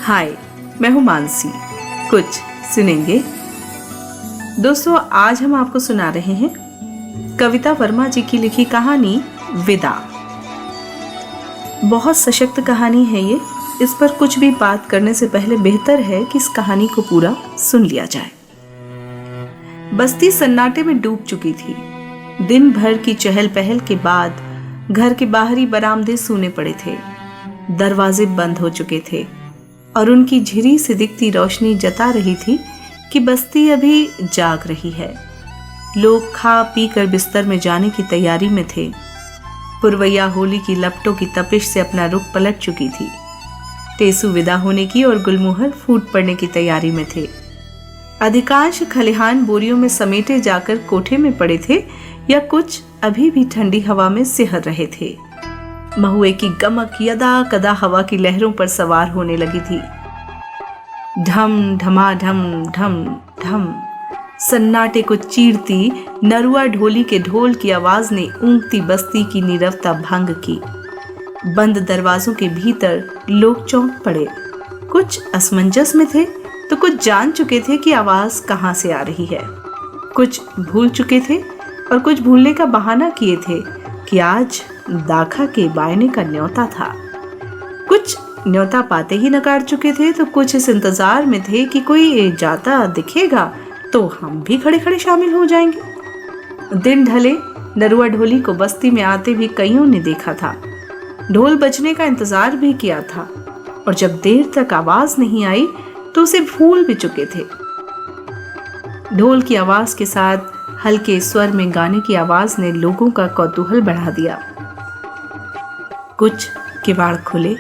हाय, मैं हूँ मानसी। कुछ सुनेंगे? दोस्तों, आज हम आपको सुना रहे हैं कविता वर्मा जी की लिखी कहानी विदा। बहुत सशक्त कहानी है ये। इस पर कुछ भी बात करने से पहले बेहतर है कि इस कहानी को पूरा सुन लिया जाए। बस्ती सन्नाटे में डूब चुकी थी। दिन भर की चहल पहल के बाद घर के बाहरी बरामदे सूने पड़े थे। दरवाजे बंद हो चुके थे और उनकी झिरी से दिखती रोशनी जता रही थी कि बस्ती अभी जाग रही है। लोग खा पी कर बिस्तर में जाने की तैयारी में थे। पुरवैया होली की लपटों की तपिश से अपना रुख पलट चुकी थी। टेसू विदा होने की और गुलमोहर फूट पड़ने की तैयारी में थे। अधिकांश खलिहान बोरियों में समेटे जाकर कोठे में पड़े थे या कुछ अभी भी ठंडी हवा में सिहर रहे थे। महुए की गमक यदा कदा हवा की लहरों पर सवार होने लगी थी। ढम ढमा ढम ढम ढम सन्नाटे को चीरती नरुआ ढोली के ढोल की आवाज ने ऊँगती बस्ती की नीरवता भंग की। बंद दरवाजों के भीतर लोग चौंक पड़े। कुछ असमंजस में थे तो कुछ जान चुके थे कि आवाज कहाँ से आ रही है। कुछ भूल चुके थे और कुछ भूलने का बहाना किए थे कि आज दाखा के बायने का न्योता था। कुछ न्योता पाते ही नकार चुके थे तो कुछ इस इंतजार में थे कि कोई जाता दिखेगा तो हम भी खड़े खड़े शामिल हो जाएंगे। दिन ढले नरुआ ढोली को बस्ती में आते भी कईयों ने देखा था। ढोल बजने का इंतजार भी किया था और जब देर तक आवाज नहीं आई तो उसे भूल भी चुके थे। ढोल की आवाज के साथ हल्के स्वर में गाने की आवाज ने लोगों का कौतूहल बढ़ा दिया। कुछ किवाड़ खुले।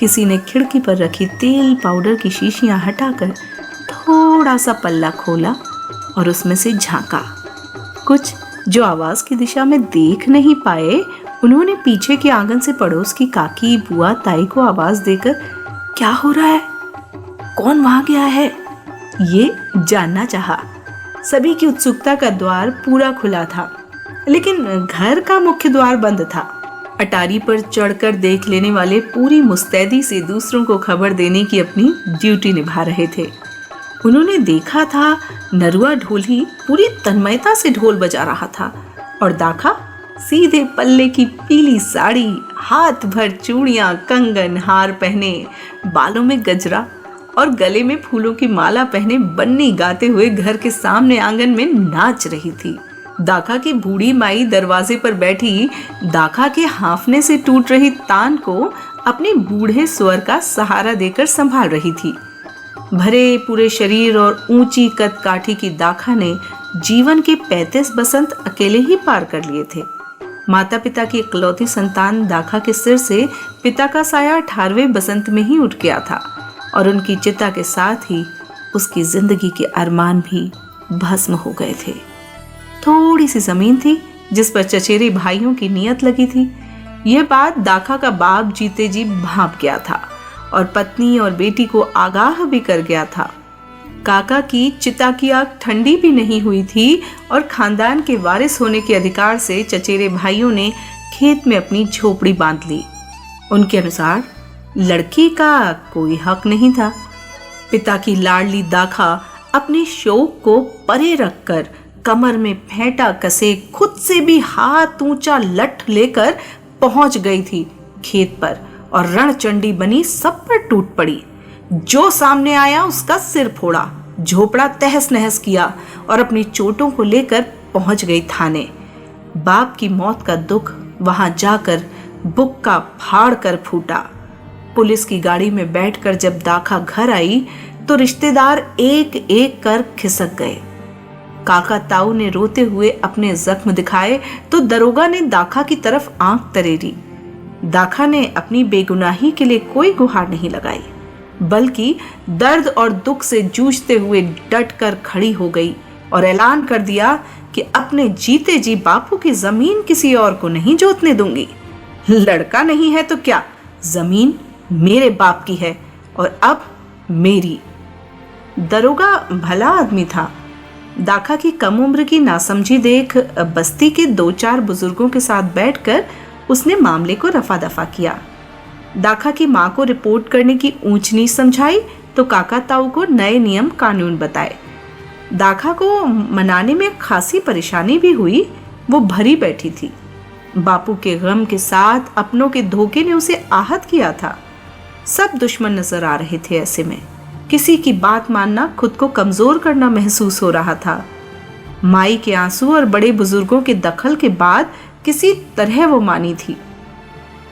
किसी ने खिड़की पर रखी तेल पाउडर की शीशियां हटाकर थोड़ा सा पल्ला खोला और उसमें से झांका। कुछ जो आवाज की दिशा में देख नहीं पाए, उन्होंने पीछे के आंगन से पड़ोस की काकी बुआ ताई को आवाज देकर क्या हो रहा है, कौन वहां गया है, ये जानना चाहा। सभी की उत्सुकता का द्वार पूरा खुला था, लेकिन घर का मुख्य द्वार बंद था। अटारी पर चढ़कर देख लेने वाले पूरी मुस्तैदी से दूसरों को खबर देने की अपनी ड्यूटी निभा रहे थे। उन्होंने देखा था नरुआ ढोली पूरी तन्मयता से ढोल बजा रहा था और दाखा सीधे पल्ले की पीली साड़ी, हाथ भर चूड़ियां, कंगन, हार पहने, बालों में गजरा और गले में फूलों की माला पहने बन्नी गाते हुए घर के सामने आंगन में नाच रही थी। दाखा की बूढ़ी माई दरवाजे पर बैठी दाखा के हांफने से टूट रही तान को अपने बूढ़े स्वर का सहारा देकर संभाल रही थी। भरे पूरे शरीर और ऊंची कद काठी की दाखा ने जीवन के 35 बसंत अकेले ही पार कर लिए थे। माता पिता की इकलौती संतान दाखा के सिर से पिता का साया 18वें बसंत में ही उठ गया था और उनकी चिता के साथ ही उसकी जिंदगी के अरमान भी भस्म हो गए थे। थोड़ी सी जमीन थी जिस पर चचेरे भाइयों की नियत लगी थी। यह बात दाखा का बाप जीते जी भांप गया था और पत्नी और बेटी को आगाह भी कर गया था। काका की चिता की आग ठंडी भी नहीं हुई थी और खानदान के वारिस होने के अधिकार से चचेरे भाइयों ने खेत में अपनी झोपड़ी बांध ली। उनके अनुसार लड़की का कोई हक नहीं था। पिता की लाडली दाखा अपने शौक को परे रखकर कमर में फेंटा कसे खुद से भी हाथ ऊंचा लठ लेकर पहुंच गई थी खेत पर और रणचंडी बनी सब पर टूट पड़ी। जो सामने आया उसका सिर फोड़ा, झोपड़ा तहस नहस किया और अपनी चोटों को लेकर पहुंच गई थाने। बाप की मौत का दुख वहां जाकर बुक्का फाड़ कर फूटा। पुलिस की गाड़ी में बैठकर जब दाखा घर आई तो रिश्तेदार एक एक कर खिसक गए। काका ताऊ ने रोते हुए अपने जख्म दिखाए तो दरोगा ने दाखा की तरफ आंख तरेरी। दाखा ने अपनी बेगुनाही के लिए कोई गुहार नहीं लगाई, बल्कि दर्द और दुख से जूझते हुए डट कर खड़ी हो गई और ऐलान कर दिया कि अपने जीते जी बापू की जमीन किसी और को नहीं जोतने दूंगी। लड़का नहीं है तो क्या, जमीन मेरे बाप की है और अब मेरी। दरोगा भला आदमी था। दाखा की कम उम्र की नासमझी देख बस्ती के 2-4 बुजुर्गों के साथ बैठकर उसने मामले को रफा दफा किया। दाखा की माँ को रिपोर्ट करने की ऊंच नीच समझाई तो काका ताऊ को नए नियम कानून बताए। दाखा को मनाने में खासी परेशानी भी हुई। वो भरी बैठी थी। बापू के गम के साथ अपनों के धोखे ने उसे आहत किया था। सब दुश्मन नजर आ रहे थे। ऐसे में किसी की बात मानना खुद को कमजोर करना महसूस हो रहा था। माई के आंसू और बड़े बुजुर्गों के दखल के बाद किसी तरह वो मानी थी।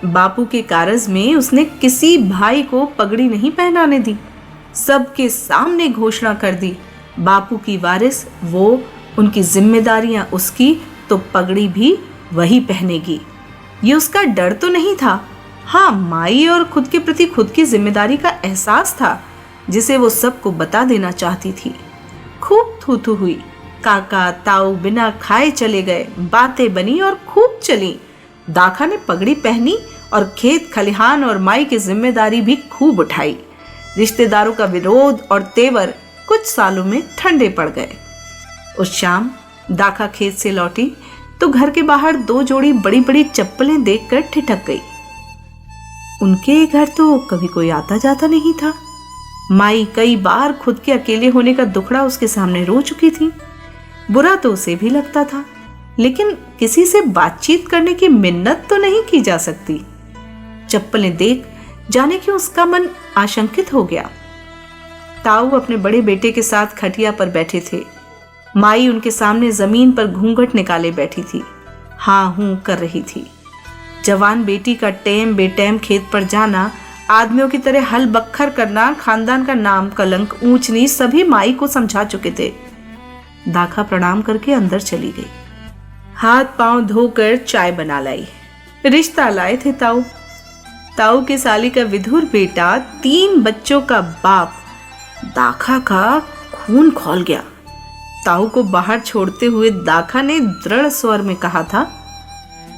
बापू के कारज में उसने किसी भाई को पगड़ी नहीं पहनाने दी। सबके सामने घोषणा कर दी, बापू की वारिस वो, उनकी जिम्मेदारियां उसकी, तो पगड़ी भी वही पहनेगी। ये उसका डर तो नहीं था, हाँ माई और खुद के प्रति खुद की जिम्मेदारी का एहसास था, जिसे वो सबको बता देना चाहती थी। खूब थू-थू हुई। काका ताऊ बिना खाए चले गए। बातें बनी और खूब चली। दाखा ने पगड़ी पहनी और खेत खलिहान और माई की जिम्मेदारी भी खूब उठाई। रिश्तेदारों का विरोध और तेवर कुछ सालों में ठंडे पड़ गए। उस शाम दाखा खेत से लौटी तो घर के बाहर 2 जोड़ी बड़ी बड़ी चप्पलें देखकर ठिठक गई। उनके घर तो कभी कोई आता जाता नहीं था। माई कई बार खुद के अकेले होने का दुखड़ा उसके सामने रो चुकी थी। बुरा तो उसे भी लगता था, लेकिन किसी से बातचीत करने की मिन्नत तो नहीं की जा सकती। चप्पलें देख जाने क्यों उसका मन आशंकित हो गया। ताऊ अपने बड़े बेटे के साथ खटिया पर बैठे थे। माई उनके सामने जमीन पर घूंघट निकाले बैठी थी, हाँ हूं कर रही थी। जवान बेटी का टेम बेटेम खेत पर जाना, आदमियों की तरह हल बख्तर करना, खानदान का नाम कलंक ऊंच नीच सभी माई को समझा चुके थे। दाखा प्रणाम करके अंदर चली गई। हाथ पांव धोकर चाय बना लाई। रिश्ता लाए थे ताऊ। ताऊ के साली का विधुर बेटा, 3 बच्चों का बाप। दाखा का खून खौल गया। ताऊ को बाहर छोड़ते हुए दाखा ने दृढ़ स्वर में कहा था,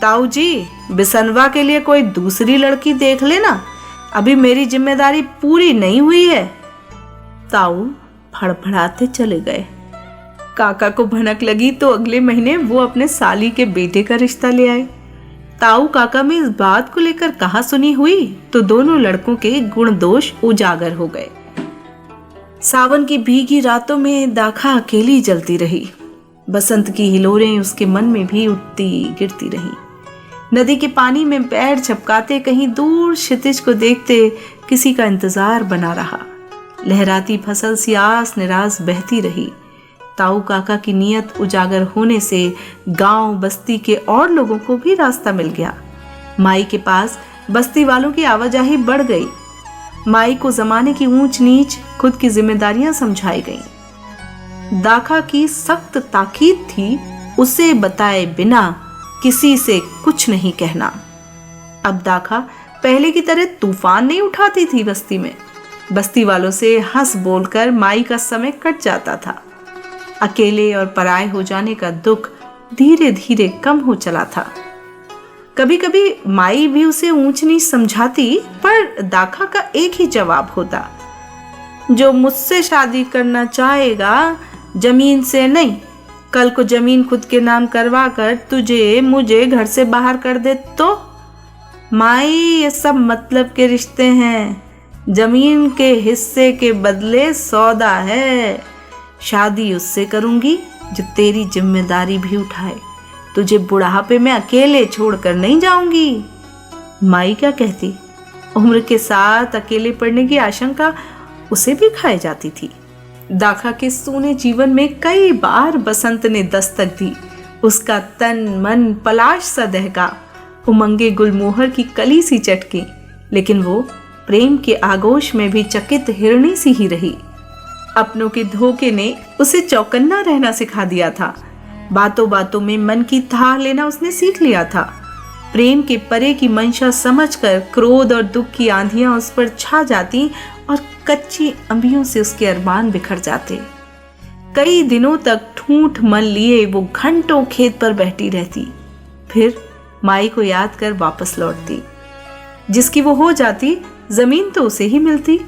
ताऊ जी बिसनवा के लिए कोई दूसरी लड़की देख लेना, अभी मेरी जिम्मेदारी पूरी नहीं हुई है। ताऊ फड़फड़ाते चले गए। काका को भनक लगी तो अगले महीने वो अपने साली के बेटे का रिश्ता ले आए। ताऊ काका में इस बात को लेकर कहा सुनी हुई तो दोनों लड़कों के गुण दोष उजागर हो गए। सावन की भीगी रातों में दाखा अकेली जलती रही। बसंत की हिलोरें उसके मन में भी उठती गिरती रही। नदी के पानी में पैर छपकाते कहीं दूर क्षितिज को देखते किसी का इंतजार बना रहा। लहराती फसल सी आस निराश बहती रही। ताऊ काका की नीयत उजागर होने से गांव बस्ती के और लोगों को भी रास्ता मिल गया। माई के पास बस्ती वालों की आवाजाही बढ़ गई। माई को जमाने की ऊंच नीच खुद की जिम्मेदारियां समझाई गईं। दाखा की सख्त ताकीद थी, उसे बताए बिना किसी से कुछ नहीं कहना। अब दाखा पहले की तरह तूफान नहीं उठाती थी बस्ती में। बस्ती वालों से हंस बोलकर माई का समय कट जाता था। अकेले और पराये हो जाने का दुख धीरे धीरे कम हो चला था। कभी कभी माई भी उसे ऊंच नीच समझाती, पर दाखा का एक ही जवाब होता, जो मुझसे शादी करना चाहेगा जमीन से नहीं, कल को जमीन खुद के नाम करवा कर तुझे मुझे घर से बाहर कर दे तो। माई ये सब मतलब के रिश्ते हैं, जमीन के हिस्से के बदले सौदा है। शादी उससे करूंगी जो तेरी जिम्मेदारी भी उठाए, तुझे बुढ़ापे में अकेले छोड़कर नहीं जाऊंगी। माई क्या कहती, उम्र के साथ अकेले पड़ने की आशंका उसे भी खाई जाती थी। दाखा के सूने जीवन में कई बार बसंत ने दस्तक दी। उसका तन मन पलाश सा दहका, उमंगे गुलमोहर की कली सी चटकी, लेकिन वो प्रेम के आगोश में भी चकित हिरणी सी ही रही। अपनों के धोखे ने उसे चौकन्ना रहना सिखा दिया था। बातों बातों में मन की थाह लेना उसने सीख लिया था। प्रेम के परे की मंशा समझकर क्रोध और दुख की आंधियां उस पर छा जाती और कच्ची अंबियों से उसके अरमान बिखर जाते। कई दिनों तक ठूंठ मन लिए वो घंटों खेत पर बैठी रहती, फिर माई को याद कर वापस लौटती। जिसकी वो हो जाती, जमीन तो उसे ही मिलती,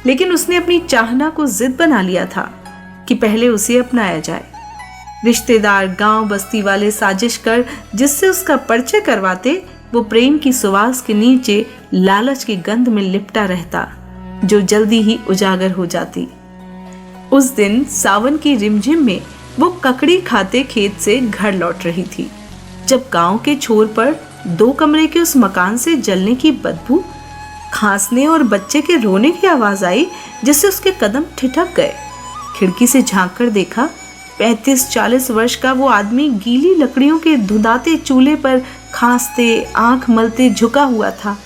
लेकिन उसने अपनी चाहना को जिद बना लिया था कि पहले उसे अपनाया जाए। रिश्तेदार गांव बस्ती वाले साजिश कर जिससे उसका परिचय करवाते, वो प्रेम की सुवास के नीचे लालच की गंध में लिपटा रहता, जो जल्दी ही उजागर हो जाती। उस दिन सावन की रिमझिम में वो ककड़ी खाते खेत से घर लौट रही थी, जब गांव के छोर पर 2 कमरे के उस मकान से जलने की बदबू, खांसने और बच्चे के रोने की आवाज आई, जिससे उसके कदम ठिठक गए। खिड़की से झांक कर देखा, 35-40 वर्ष का वो आदमी गीली लकड़ियों के धुंधाते चूल्हे पर खांसते, आंख मलते झुका हुआ था।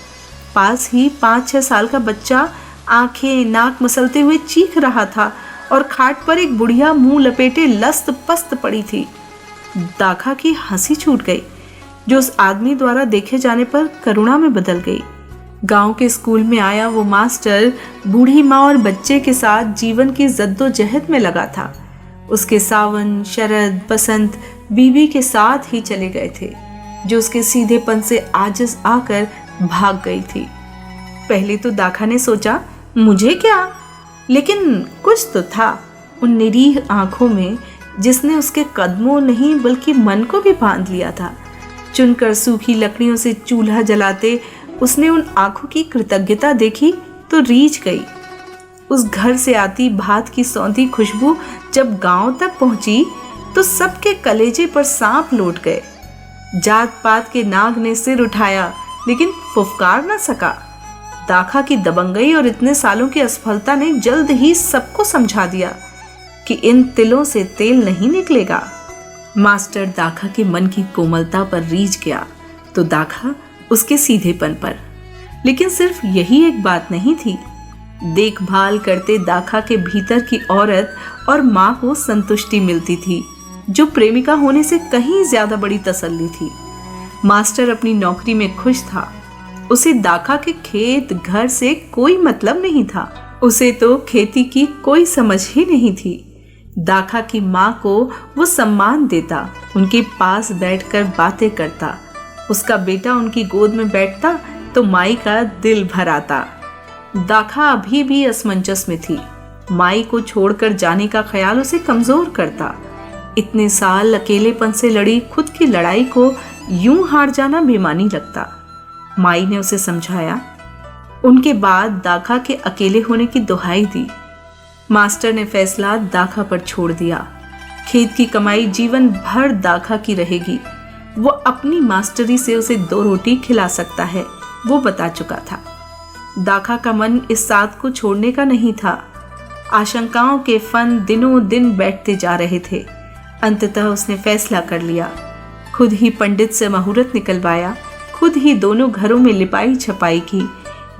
पास ही 5-6 साल का बच्चा आंखें नाक मसलते हुए चीख रहा था और खाट पर एक बुढ़िया मुंह लपेटे लस्त पस्त पड़ी थी। दाखा की हंसी छूट गई, जो उस आदमी द्वारा देखे जाने पर करुणा में बदल गई। गांव के स्कूल में आया वो मास्टर बूढ़ी माँ और बच्चे के साथ जीवन की जद्दोजहद में लगा था। उसके सावन, शरद, बसंत बीवी के साथ ही चले गए थे, जो उसके सीधेपन से आजिज आकर भाग गई थी। पहले तो दाखा ने सोचा, मुझे क्या, लेकिन कुछ तो था उन निरीह आंखों में, जिसने उसके कदमों नहीं बल्कि मन को भी बांध लिया था। चुनकर सूखी लकड़ियों से चूल्हा जलाते उसने उन आंखों की कृतज्ञता देखी तो रीझ गई। उस घर से आती भात की सौंधी खुशबू जब गांव तक पहुंची तो सबके कलेजे पर सांप लौट गए। जात पात के नाग ने सिर उठाया, लेकिन फुफकार न सका। दाखा की दबंगई और इतने सालों की असफलता ने जल्द ही सबको समझा दिया कि इन तिलों से तेल नहीं निकलेगा। मास्टर दाखा के मन की कोमलता पर रीझ गया तो दाखा उसके सीधेपन पर। लेकिन सिर्फ यही एक बात नहीं थी। देखभाल करते दाखा के भीतर की औरत और माँ को संतुष्टि मिलती थी, जो प्रेमिका होने से कहीं ज्यादा बड़ी तसल्ली थी। मास्टर अपनी नौकरी में खुश था। उसे दाखा के खेत घर से कोई मतलब नहीं था। उसे तो खेती की कोई समझ ही नहीं थी। दाखा की माँ को वो सम्मान देता, उनके पास बैठकर बातें करता। उसका बेटा उनकी गोद में बैठता तो माई का दिल भर आता। दाखा अभी भी असमंजस में थी। माई को छोड़कर जाने का ख्याल उसे कमजोर करता। इतने साल अकेलेपन से लड़ी खुद की लड़ाई को यूं हार जाना बेमानी लगता। माई ने उसे समझाया। उनके बाद दाखा के अकेले होने की दुहाई दी। मास्टर ने फैसला दाखा पर छोड़ दिया। खेत की कमाई जीवन भर दाखा की रहेगी। वो अपनी मास्टरी से उसे 2 रोटी खिला सकता है, वो बता चुका था। दाखा का मन इस साथ को छोड़ने का नहीं था। आशंकाओं के फन दिनों दिन बैठते जा रहे थे। अंततः उसने फैसला कर लिया। खुद ही पंडित से मुहूर्त निकलवाया, खुद ही दोनों घरों में लिपाई छपाई की।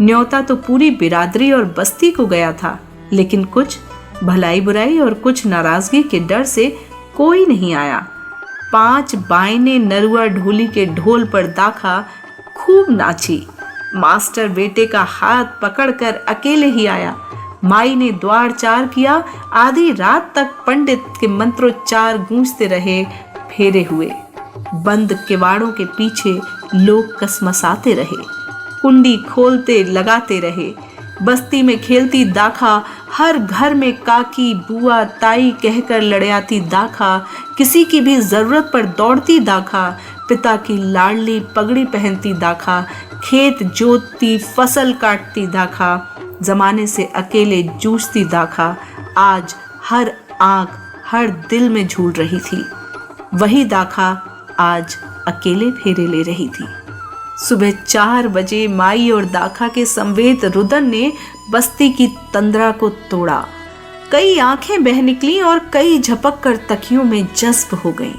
न्योता तो पूरी बिरादरी और बस्ती को गया था, लेकिन कुछ भलाई बुराई और कुछ नाराजगी के डर से कोई नहीं आया। 5 बायने नरुआ ढोली के ढोल पर दाखा खूब नाची। मास्टर बेटे का हाथ पकड़कर अकेले ही आया। माई ने द्वार चार किया। आधी रात तक पंडित के मंत्रोच्चार गूंजते रहे, फेरे हुए। बंद किवाड़ों के पीछे लोग कसमसाते रहे, कुंडी खोलते लगाते रहे। बस्ती में खेलती दाखा, हर घर में काकी बुआ ताई कहकर लड़याती दाखा, किसी की भी जरूरत पर दौड़ती दाखा, पिता की लाडली पगड़ी पहनती दाखा, खेत जोतती फसल काटती दाखा, जमाने से अकेले जूझती दाखा, आज हर आंख हर दिल में झूल रही थी। वही दाखा आज अकेले फेरे ले रही थी। सुबह 4 बजे माई और दाखा के संवेद रुदन ने बस्ती की तंद्रा को तोड़ा। कई आंखें बह निकली और कई झपक कर तकियों में जज्ब हो गईं।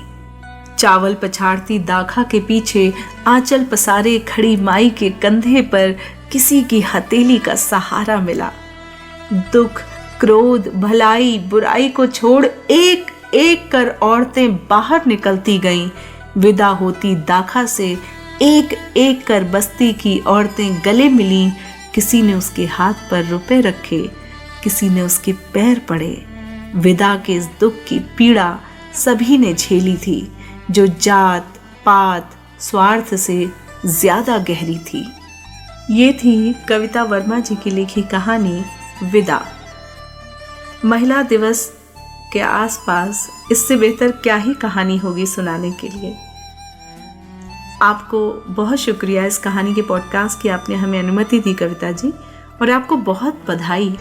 चावल पछाड़ती दाखा के पीछे आंचल पसारे खड़ी माई के कंधे पर किसी की हथेली का सहारा मिला। दुख, क्रोध, भलाई, बुराई को छोड़ एक एक कर औरतें बाहर निकलती गईं। विदा होती दाखा से एक एक कर बस्ती की औरतें गले मिलीं। किसी ने उसके हाथ पर रुपए रखे, किसी ने उसके पैर पड़े। विदा के इस दुख की पीड़ा सभी ने झेली थी, जो जात पात स्वार्थ से ज्यादा गहरी थी। ये थी कविता वर्मा जी की लिखी कहानी विदा। महिला दिवस के आसपास इससे बेहतर क्या ही कहानी होगी सुनाने के लिए। आपको बहुत शुक्रिया इस कहानी के पॉडकास्ट की आपने हमें अनुमति दी कविता जी, और आपको बहुत बधाई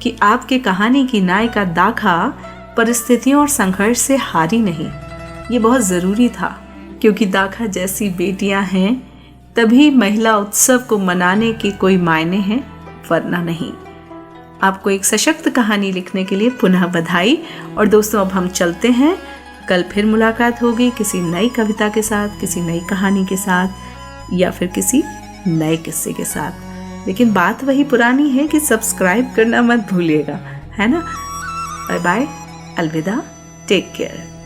कि आपके कहानी की नायिका दाखा परिस्थितियों और संघर्ष से हारी नहीं। ये बहुत ज़रूरी था, क्योंकि दाखा जैसी बेटियां हैं तभी महिला उत्सव को मनाने के कोई मायने हैं, वरना नहीं। आपको एक सशक्त कहानी लिखने के लिए पुनः बधाई। और दोस्तों, अब हम चलते हैं। कल फिर मुलाकात होगी किसी नई कविता के साथ, किसी नई कहानी के साथ, या फिर किसी नए किस्से के साथ। लेकिन बात वही पुरानी है कि सब्सक्राइब करना मत भूलिएगा, है ना। बाय बाय, अलविदा, टेक केयर।